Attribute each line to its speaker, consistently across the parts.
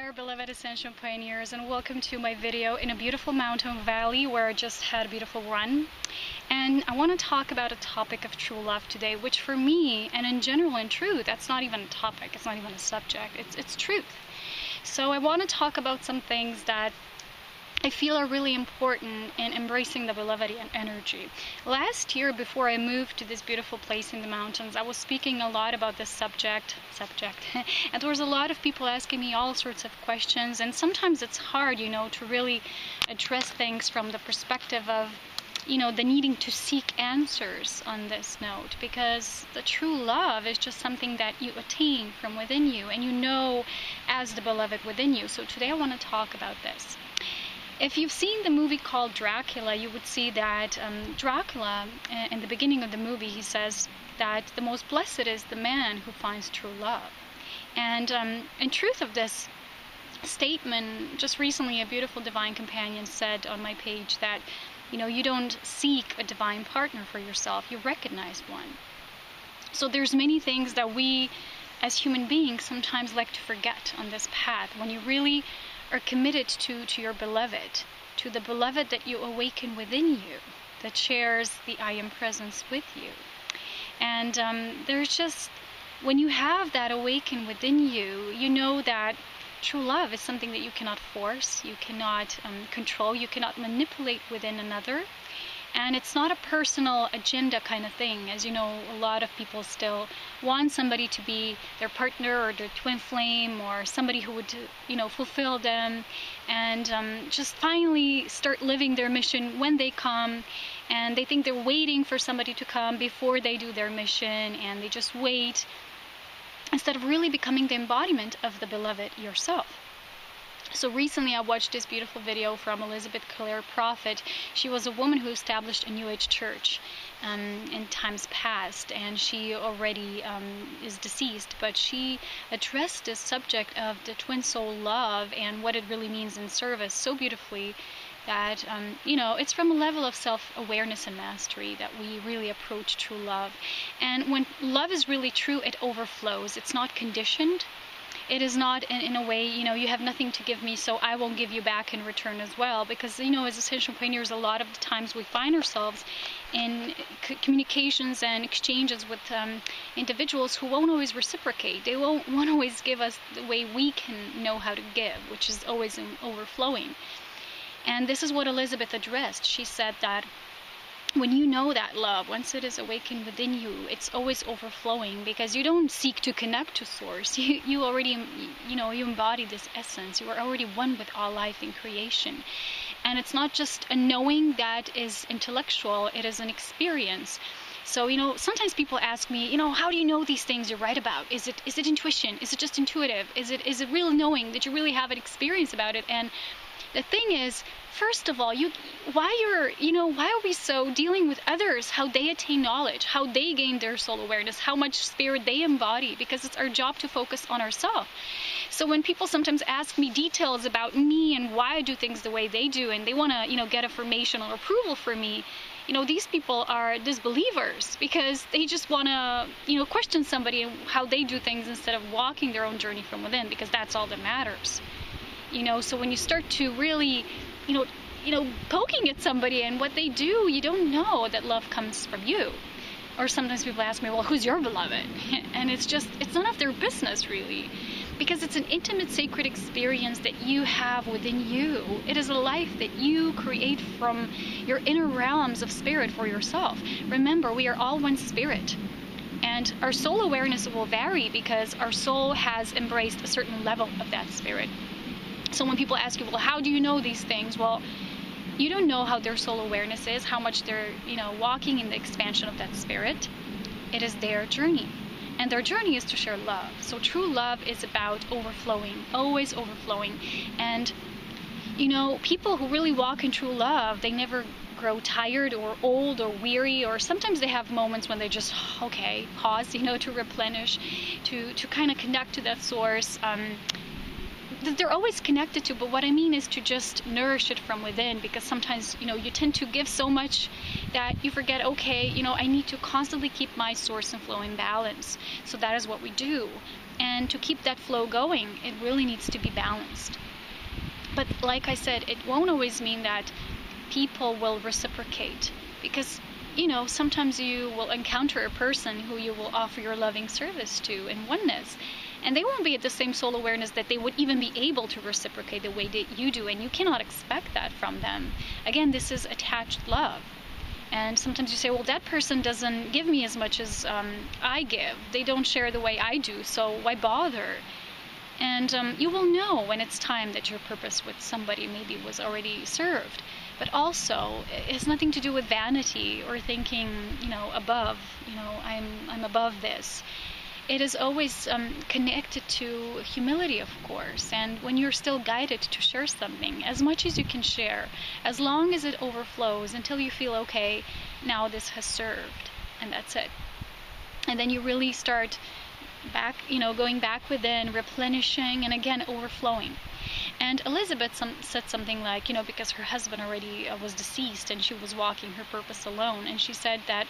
Speaker 1: there, beloved Ascension Pioneers, and welcome to my video in a beautiful mountain valley where I just had a beautiful run. And I want to talk about a topic of true love today, which for me, and in general in truth, that's not even a topic, it's not even a subject, it's truth. So I want to talk about some things that I feel are really important in embracing the beloved energy. Last year, before I moved to this beautiful place in the mountains, I was speaking a lot about this subject, and there was a lot of people asking me all sorts of questions, and sometimes it's hard, to really address things from the perspective of, the needing to seek answers on this note, because the true love is just something that you attain from within you, and as the beloved within you. So today I want to talk about this. If you've seen the movie called Dracula, you would see that Dracula, in the beginning of the movie, he says that the most blessed is the man who finds true love. And in truth of this statement, just recently a beautiful divine companion said on my page that, you don't seek a divine partner for yourself, you recognize one. So there's many things that we as human beings sometimes like to forget on this path. When you really are committed to your beloved, to the beloved that you awaken within you, that shares the I am presence with you. And there's just, when you have that awaken within you, you know that true love is something that you cannot force, you cannot control, you cannot manipulate within another. And it's not a personal agenda kind of thing. As you know, a lot of people still want somebody to be their partner or their twin flame, or somebody who would, fulfill them, and just finally start living their mission when they come. And they think they're waiting for somebody to come before they do their mission, and they just wait, instead of really becoming the embodiment of the beloved yourself. So recently I watched this beautiful video from Elizabeth Clare Prophet. She was a woman who established a New Age church in times past, and she already is deceased, but she addressed this subject of the twin soul love and what it really means in service so beautifully that, it's from a level of self-awareness and mastery that we really approach true love. And when love is really true, it overflows. It's not conditioned. It is not in a way, you have nothing to give me, so I won't give you back in return as well. Because, as Ascension Pioneers, a lot of the times we find ourselves in communications and exchanges with individuals who won't always reciprocate. They won't always give us the way we can know how to give, which is always overflowing. And this is what Elizabeth addressed. She said that when you know that love, once it is awakened within you, it's always overflowing, because you don't seek to connect to source. You already, you embody this essence. You are already one with all life in creation. And it's not just a knowing that is intellectual, it is an experience. So, sometimes people ask me, how do you know these things you write about? Is it intuition? Is it just intuitive? Is it real knowing that you really have an experience about it? And the thing is, first of all, why are we so dealing with others, how they attain knowledge, how they gain their soul awareness, how much spirit they embody, because it's our job to focus on ourselves. So when people sometimes ask me details about me and why I do things the way they do, and they want to, get affirmation or approval from me, these people are disbelievers, because they just want to, question somebody and how they do things instead of walking their own journey from within, because that's all that matters. So when you start to really, poking at somebody and what they do, you don't know that love comes from you. Or sometimes people ask me, well, who's your beloved? And it's none of their business, really. Because it's an intimate, sacred experience that you have within you. It is a life that you create from your inner realms of spirit for yourself. Remember, we are all one spirit. And our soul awareness will vary because our soul has embraced a certain level of that spirit. So when people ask you, well, how do you know these things? Well, you don't know how their soul awareness is, how much they're, walking in the expansion of that spirit. It is their journey. And their journey is to share love. So true love is about overflowing, always overflowing. And, people who really walk in true love, they never grow tired or old or weary, or sometimes they have moments when they just, pause, to replenish, to kind of connect to that source. they're always connected to, but what I mean is to just nourish it from within, because sometimes, you tend to give so much that you forget, okay, I need to constantly keep my source and flow in balance. So that is what we do. And to keep that flow going, it really needs to be balanced. But like I said, it won't always mean that people will reciprocate, because sometimes you will encounter a person who you will offer your loving service to in oneness, and they won't be at the same soul awareness that they would even be able to reciprocate the way that you do, and you cannot expect that from them. Again, this is attached love. And sometimes you say, well, that person doesn't give me as much as I give. They don't share the way I do, so why bother? And you will know when it's time that your purpose with somebody maybe was already served. But also, it has nothing to do with vanity or thinking, above, I'm above this. It is always connected to humility, of course. And when you're still guided to share something, as much as you can share, as long as it overflows until you feel, okay, now this has served, and that's it. And then you really start back, going back within, replenishing, and again, overflowing. And Elizabeth said something like, because her husband already was deceased and she was walking her purpose alone, and she said that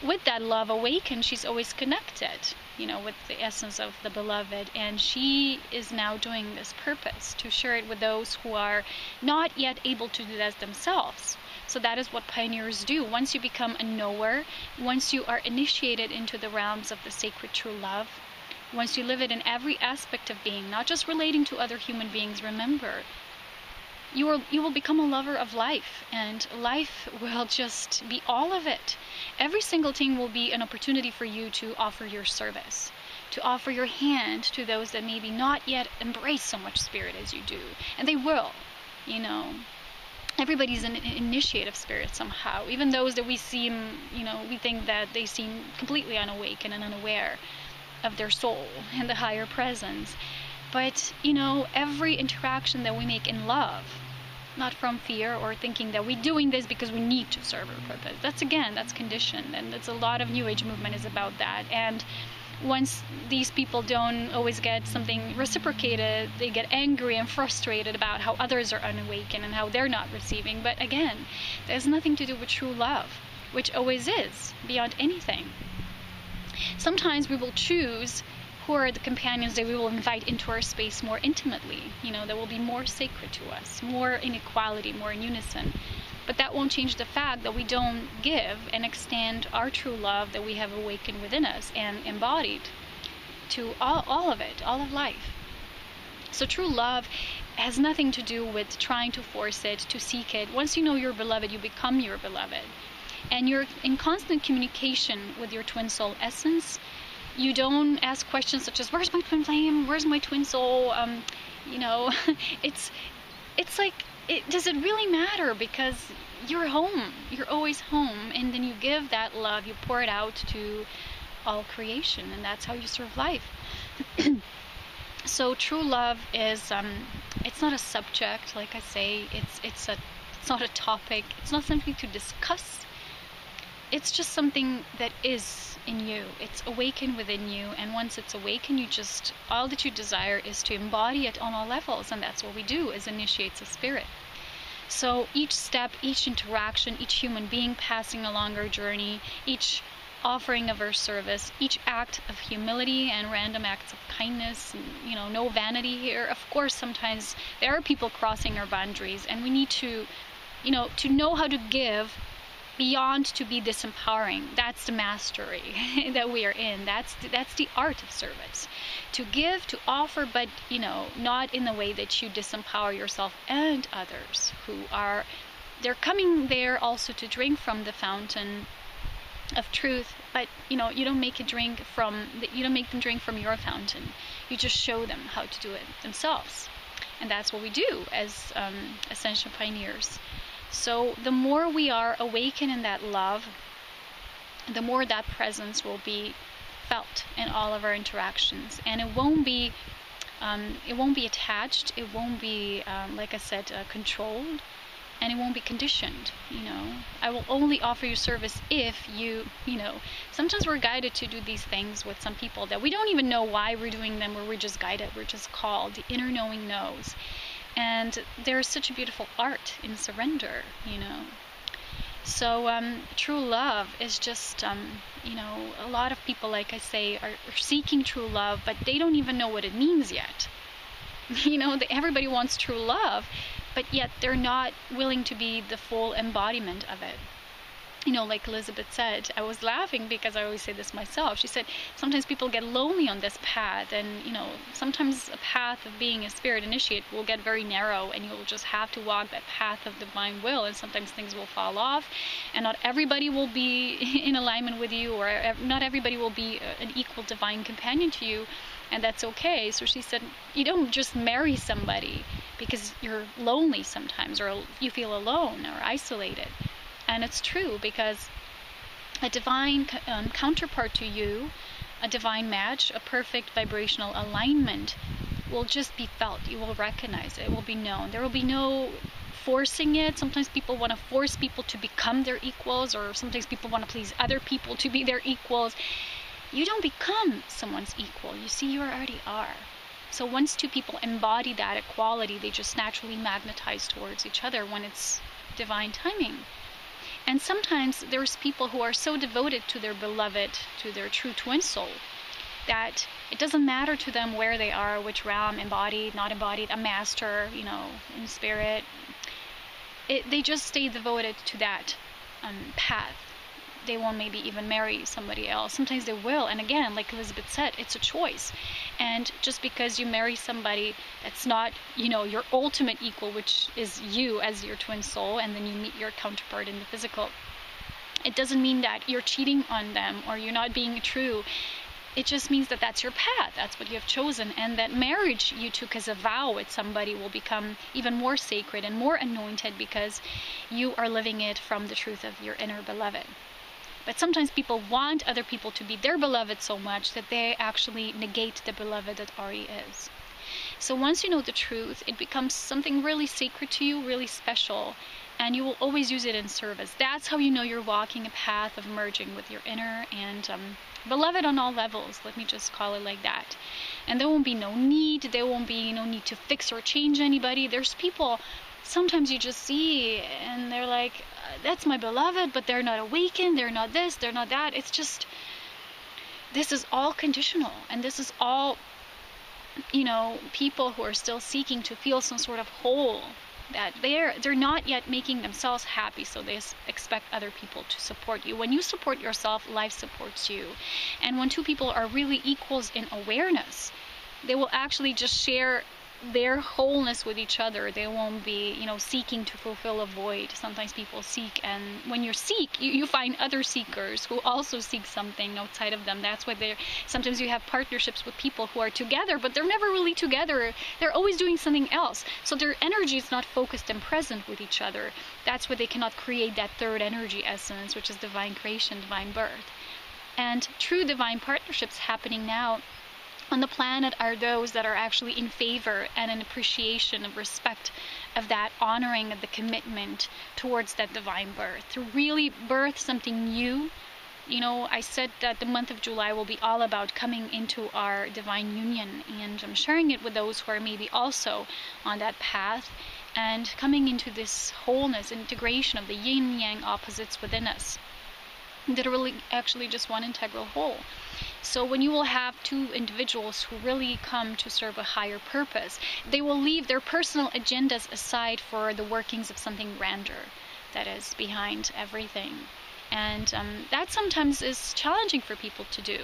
Speaker 1: with that love awakened, she's always connected, with the essence of the beloved, and she is now doing this purpose to share it with those who are not yet able to do that themselves. So that is what pioneers do. Once you become a knower, once you are initiated into the realms of the sacred true love, once you live it in every aspect of being, not just relating to other human beings, remember, you will become a lover of life, and life will just be all of it. Every single thing will be an opportunity for you to offer your service, to offer your hand to those that maybe not yet embrace so much spirit as you do. And they will, Everybody's an initiative spirit somehow. Even those that we think that they seem completely unawakened and unaware of their soul and the higher presence. But, every interaction that we make in love, not from fear or thinking that we're doing this because we need to serve our purpose. That's conditioned, and that's a lot of New Age movement is about that. And once these people don't always get something reciprocated, they get angry and frustrated about how others are unawakened and how they're not receiving. But again, there's nothing to do with true love, which always is, beyond anything. Sometimes we will choose who are the companions that we will invite into our space more intimately, that will be more sacred to us, more in equality, more in unison. But that won't change the fact that we don't give and extend our true love that we have awakened within us and embodied to all of it, all of life. So true love has nothing to do with trying to force it, to seek it. Once you know your beloved, you become your beloved. And you're in constant communication with your twin soul essence. You don't ask questions such as, where's my twin flame? Where's my twin soul? It's like, does it really matter? Because you're home. You're always home. And then you give that love. You pour it out to all creation. And that's how you serve life. So true love is, it's not a subject, like I say. It's not a topic. It's not something to discuss. It's just something that is in you. It's awakened within you, and once it's awakened, all that you desire is to embody it on all levels, and that's what we do as initiates of spirit. So each step, each interaction, each human being passing along our journey, each offering of our service, each act of humility and random acts of kindness, no vanity here. Of course, sometimes there are people crossing our boundaries, and we need to know how to give beyond to be disempowering. That's the mastery that we are in. That's the art of service. To give, to offer, but not in the way that you disempower yourself and others they're coming there also to drink from the fountain of truth, but you don't make them drink from your fountain. You just show them how to do it themselves. And that's what we do as Ascension pioneers. So the more we are awakened in that love, the more that presence will be felt in all of our interactions, and it won't be attached. It won't be, like I said, controlled. and it won't be conditioned. I will only offer you service if you sometimes we're guided to do these things with some people that we don't even know why we're doing them, or we're just guided, we're just called. The inner knowing knows. And there's such a beautiful art in surrender. So true love is just a lot of people, like I say, are seeking true love, but they don't even know what it means yet. Everybody wants true love, but yet they're not willing to be the full embodiment of it. Like Elizabeth said, I was laughing because I always say this myself. She said sometimes people get lonely on this path, and sometimes a path of being a spirit initiate will get very narrow, and you'll just have to walk that path of divine will, and sometimes things will fall off, and not everybody will be in alignment with you, or not everybody will be an equal divine companion to you, and that's okay. So she said, you don't just marry somebody because you're lonely sometimes, or you feel alone or isolated. And it's true, because a divine counterpart to you, a divine match, a perfect vibrational alignment will just be felt. You will recognize it. It will be known. There will be no forcing it. Sometimes people want to force people to become their equals, or sometimes people want to please other people to be their equals. You don't become someone's equal. You see, you already are. So once two people embody that equality, they just naturally magnetize towards each other when it's divine timing. And sometimes there's people who are so devoted to their beloved, to their true twin soul, that it doesn't matter to them where they are, which realm, embodied, not embodied, a master, in spirit. They just stay devoted to that path. They won't maybe even marry somebody else. Sometimes they will. And again, like Elizabeth said, it's a choice. And just because you marry somebody that's not, your ultimate equal, which is you as your twin soul, and then you meet your counterpart in the physical, it doesn't mean that you're cheating on them or you're not being true. It just means that that's your path. That's what you have chosen. And that marriage you took as a vow with somebody will become even more sacred and more anointed, because you are living it from the truth of your inner beloved. But sometimes people want other people to be their beloved so much that they actually negate the beloved that already is. So once you know the truth, it becomes something really sacred to you, really special, and you will always use it in service. That's how you know you're walking a path of merging with your inner and beloved on all levels. Let me just call it like that. And there won't be no need. There won't be no need to fix or change anybody. There's people sometimes you just see and they're like, that's my beloved, but they're not awakened, they're not this, they're not that. It's just, this is all conditional, and this is all, people who are still seeking to feel some sort of whole, that they're not yet making themselves happy, so they expect other people to support you. When you support yourself, life supports you. And when two people are really equals in awareness, they will actually just share their wholeness with each other. They won't be, seeking to fulfill a void. Sometimes people seek, and when you seek, you find other seekers who also seek something outside of them. That's why sometimes you have partnerships with people who are together, but they're never really together. They're always doing something else. So their energy is not focused and present with each other. That's why they cannot create that third energy essence, which is divine creation, divine birth. And true divine partnerships happening now on the planet are those that are actually in favor and an appreciation of respect of that honoring of the commitment towards that divine birth, to really birth something new. I said that the month of July will be all about coming into our divine union, and I'm sharing it with those who are maybe also on that path, and coming into this wholeness, integration of the yin yang opposites within us that are really actually just one integral whole. So when you will have two individuals who really come to serve a higher purpose, they will leave their personal agendas aside for the workings of something grander that is behind everything. And that sometimes is challenging for people to do.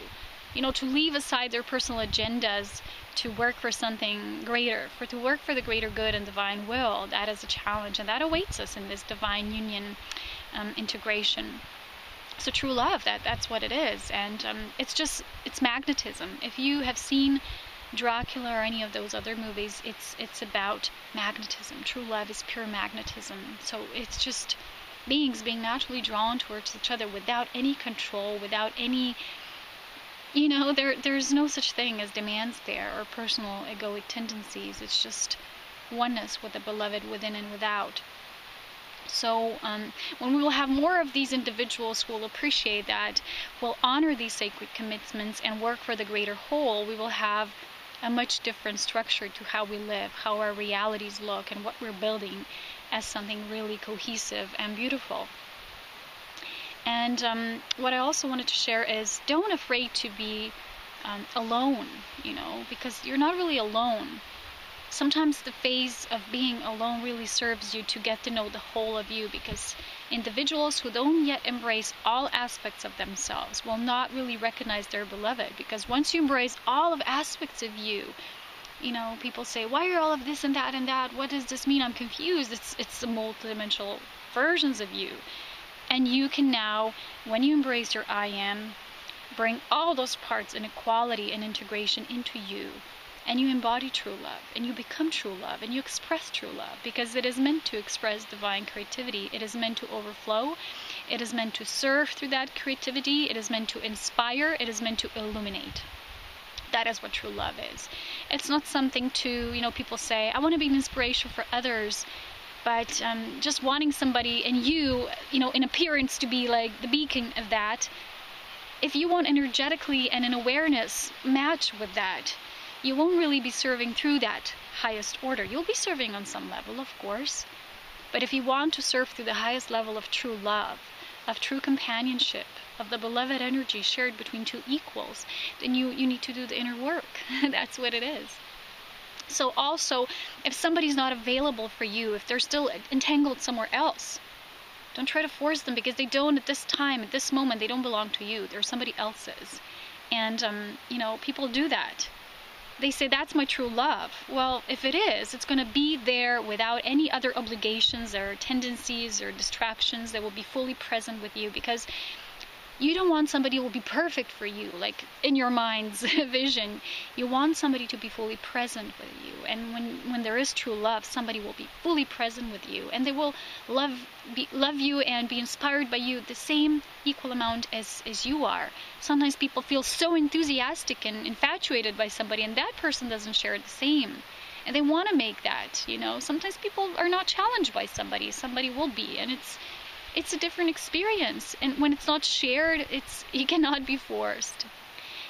Speaker 1: To leave aside their personal agendas to work for something greater, to work for the greater good and divine will. That is a challenge, and that awaits us in this divine union integration. So true love, that's what it is. And it's magnetism. If you have seen Dracula or any of those other movies, it's about magnetism. True love is pure magnetism. So it's just beings being naturally drawn towards each other without any control, without any, there's no such thing as demands there or personal egoic tendencies. It's just oneness with the beloved within and without. So when we will have more of these individuals who will appreciate that, will honor these sacred commitments and work for the greater whole, we will have a much different structure to how we live, how our realities look, and what we're building as something really cohesive and beautiful. And what I also wanted to share is, don't afraid to be alone, you know, because you're not really alone. Sometimes the phase of being alone really serves you to get to know the whole of you, because individuals who don't yet embrace all aspects of themselves will not really recognize their beloved. Because once you embrace all of aspects of you, you know, people say, why are all of this and that and that? What does this mean? I'm confused. It's the multidimensional versions of you. And you can now, when you embrace your I am, bring all those parts in equality and integration into you. And you embody true love, and you become true love, and you express true love, because it is meant to express divine creativity. It is meant to overflow. It is meant to serve through that creativity. It is meant to inspire. It is meant to illuminate. That is what true love is. It's not something to, you know, people say, I want to be an inspiration for others, but just wanting somebody and you know, in appearance to be like the beacon of that. If you won't energetically and in awareness match with that, you won't really be serving through that highest order. You'll be serving on some level, of course. But if you want to serve through the highest level of true love, of true companionship, of the beloved energy shared between two equals, then you need to do the inner work. That's what it is. So also, if somebody's not available for you, if they're still entangled somewhere else, don't try to force them, because they don't at this time, at this moment, they don't belong to you. They're somebody else's. And, you know, people do that. They say, that's my true love. Well, if it is, it's going to be there without any other obligations or tendencies or distractions. That will be fully present with you, because you don't want somebody who will be perfect for you, like in your mind's vision. You want somebody to be fully present with you. And when there is true love, somebody will be fully present with you, and they will love you and be inspired by you the same equal amount as you are. Sometimes people feel so enthusiastic and infatuated by somebody, and that person doesn't share the same. And they want to make that, you know. Sometimes people are not challenged by somebody will be, and it's a different experience. And when it's not shared, it cannot be forced.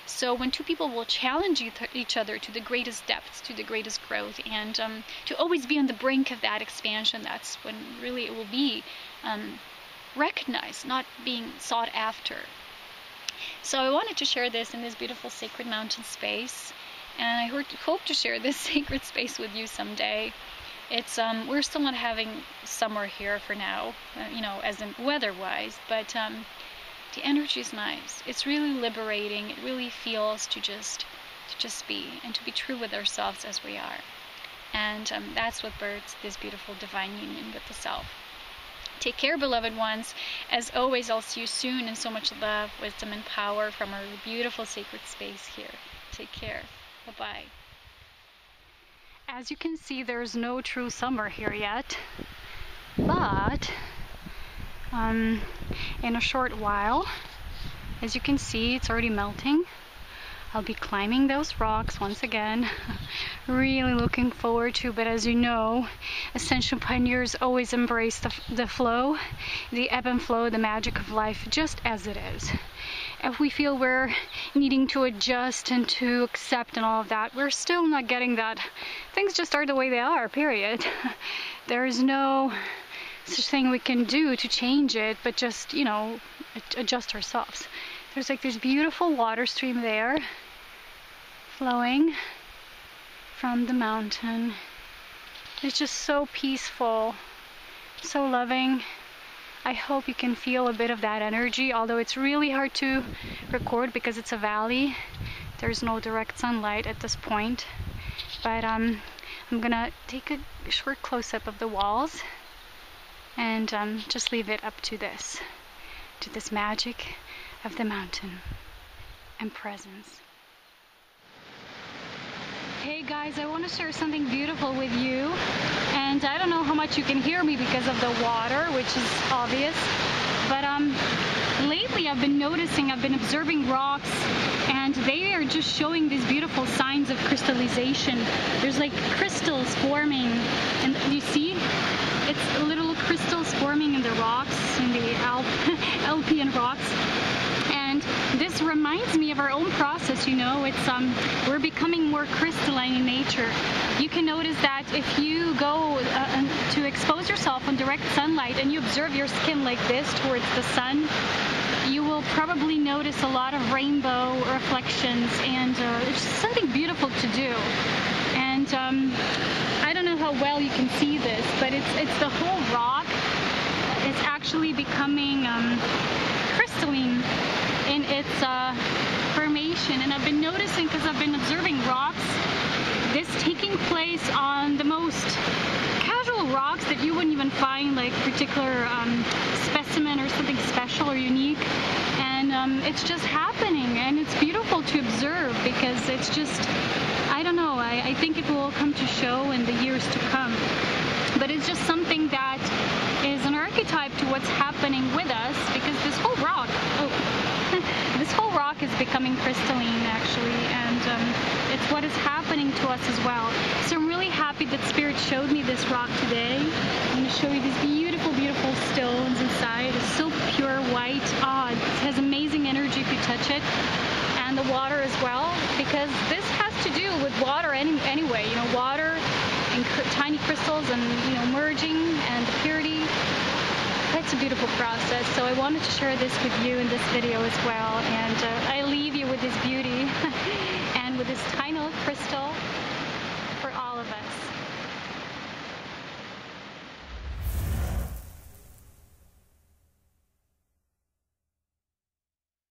Speaker 1: So when two people will challenge each other to the greatest depths, to the greatest growth, and to always be on the brink of that expansion, that's when really it will be recognized, not being sought after. So I wanted to share this in this beautiful sacred mountain space, and I hope to share this sacred space with you someday. It's we're still not having summer here for now, you know, as in weather-wise, but the energy is nice. It's really liberating. It really feels to just be, and to be true with ourselves as we are. And that's what births this beautiful divine union with the self. Take care, beloved ones. As always, I'll see you soon, in so much love, wisdom, and power from our beautiful sacred space here. Take care. Bye-bye. As you can see, there's no true summer here yet, but in a short while, as you can see, it's already melting. I'll be climbing those rocks once again. Really looking forward to, but as you know, Ascension pioneers always embrace the flow, the ebb and flow, the magic of life just as it is. If we feel we're needing to adjust and to accept and all of that, we're still not getting that. Things just are the way they are, period. There is no such thing we can do to change it, but just, you know, adjust ourselves. There's like this beautiful water stream there, flowing from the mountain. It's just so peaceful, so loving. I hope you can feel a bit of that energy, although it's really hard to record because it's a valley. There's no direct sunlight at this point. But I'm gonna take a short close-up of the walls and just leave it up to this magic of the mountain and presence. Hey guys, I want to share something beautiful with you, and I don't know how much you can hear me because of the water, which is obvious, but lately I've been observing rocks, and they are just showing these beautiful signs of crystallization. There's like crystals forming, and you see, it's little crystals forming in the rocks, in the Alpine rocks. And this reminds me of our own process, you know. It's we're becoming more crystalline in nature. You can notice that if you go to expose yourself in direct sunlight and you observe your skin like this towards the sun, you will probably notice a lot of rainbow reflections, and it's something beautiful to do. And I don't know how well you can see this, but it's the whole rock. It's actually becoming crystalline in its formation. And I've been noticing, because I've been observing rocks, this taking place on the most casual rocks that you wouldn't even find like particular specimen or something special or unique. And it's just happening, and it's beautiful to observe, because it's just, I don't know, I think it will come to show in the years to come. But it's just something that is an archetype to what's happening with us, because this whole rock, this whole rock is becoming crystalline actually, and it's what is happening to us as well. So I'm really happy that Spirit showed me this rock today. I'm going to show you these beautiful, beautiful stones inside. It's so pure white. It has amazing energy if you touch it, and the water as well, because this has to do with water anyway. You know, water and tiny crystals, and you know, merging and the purity. It's a beautiful process. So I wanted to share this with you in this video as well, and I leave you with this beauty and with this tiny little crystal.